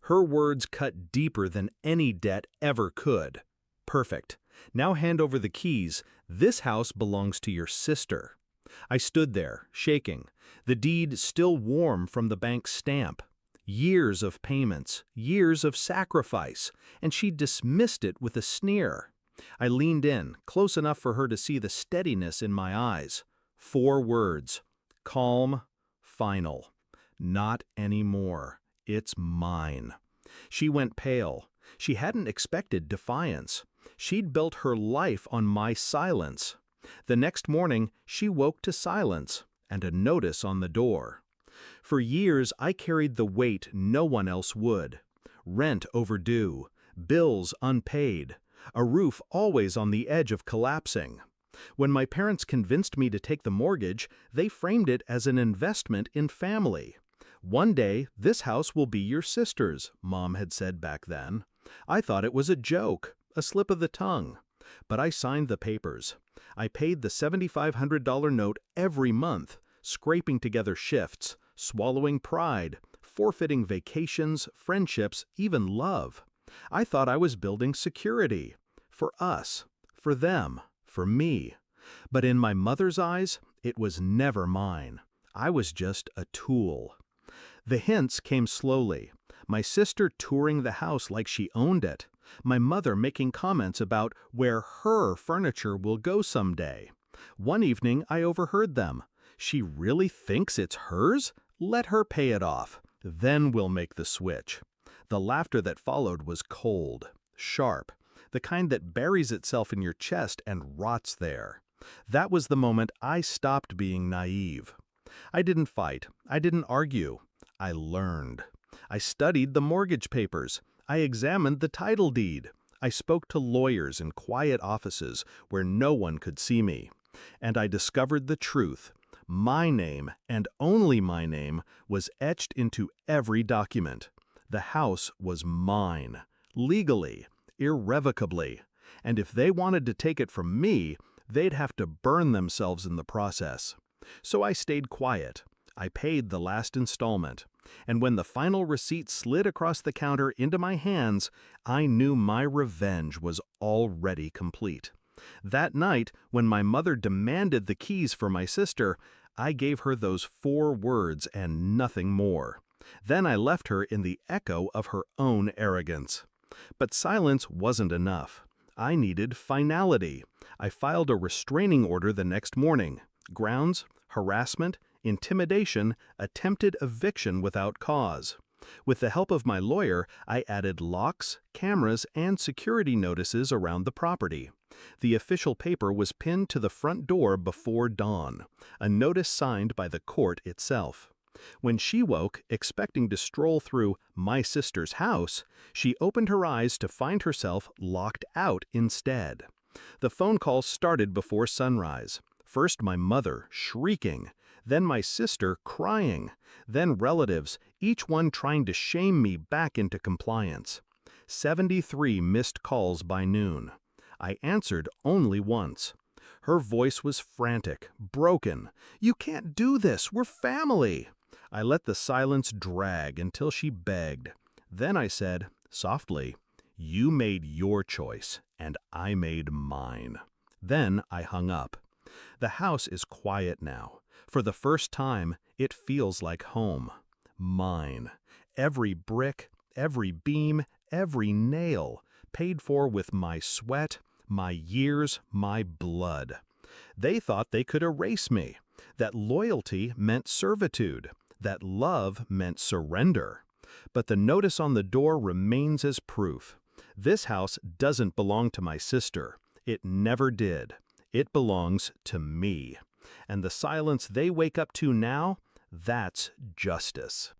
Her words cut deeper than any debt ever could. Perfect. Now hand over the keys. This house belongs to your sister. I stood there, shaking, the deed still warm from the bank's stamp. Years of payments, years of sacrifice, and she dismissed it with a sneer. I leaned in, close enough for her to see the steadiness in my eyes. 4 words. Calm, final. Not anymore. It's mine. She went pale. She hadn't expected defiance. She'd built her life on my silence. The next morning, she woke to silence and a notice on the door. For years, I carried the weight no one else would. Rent overdue, bills unpaid, a roof always on the edge of collapsing. When my parents convinced me to take the mortgage, they framed it as an investment in family. "One day, this house will be your sister's," Mom had said back then. I thought it was a joke, a slip of the tongue. But I signed the papers. I paid the $7,500 note every month, scraping together shifts, swallowing pride, forfeiting vacations, friendships, even love. I thought I was building security. For us, for them, for me. But in my mother's eyes, it was never mine. I was just a tool. The hints came slowly. My sister touring the house like she owned it. My mother making comments about where her furniture will go someday. One evening, I overheard them. "She really thinks it's hers? Let her pay it off. Then we'll make the switch." The laughter that followed was cold, sharp, the kind that buries itself in your chest and rots there. That was the moment I stopped being naive. I didn't fight. I didn't argue. I learned. I studied the mortgage papers. I examined the title deed. I spoke to lawyers in quiet offices where no one could see me. And I discovered the truth. My name, and only my name, was etched into every document. The house was mine, legally, irrevocably. And if they wanted to take it from me, they'd have to burn themselves in the process. So I stayed quiet. I paid the last installment. And when the final receipt slid across the counter into my hands, I knew my revenge was already complete. That night, when my mother demanded the keys for my sister, I gave her those 4 words and nothing more. Then I left her in the echo of her own arrogance. But silence wasn't enough. I needed finality. I filed a restraining order the next morning. Grounds: harassment, intimidation, attempted eviction without cause. With the help of my lawyer, I added locks, cameras, and security notices around the property. The official paper was pinned to the front door before dawn, a notice signed by the court itself. When she woke, expecting to stroll through my sister's house, she opened her eyes to find herself locked out instead. The phone calls started before sunrise. First my mother, shrieking, then my sister, crying, then relatives, each one trying to shame me back into compliance. 73 missed calls by noon. I answered only once. Her voice was frantic, broken. "You can't do this, we're family." I let the silence drag until she begged. Then I said, softly, "You made your choice, and I made mine." Then I hung up. The house is quiet now. For the first time, it feels like home. Mine. Every brick, every beam, every nail, paid for with my sweat, my years, my blood. They thought they could erase me, that loyalty meant servitude, that love meant surrender. But the notice on the door remains as proof. This house doesn't belong to my sister. It never did. It belongs to me. And the silence they wake up to now, that's justice.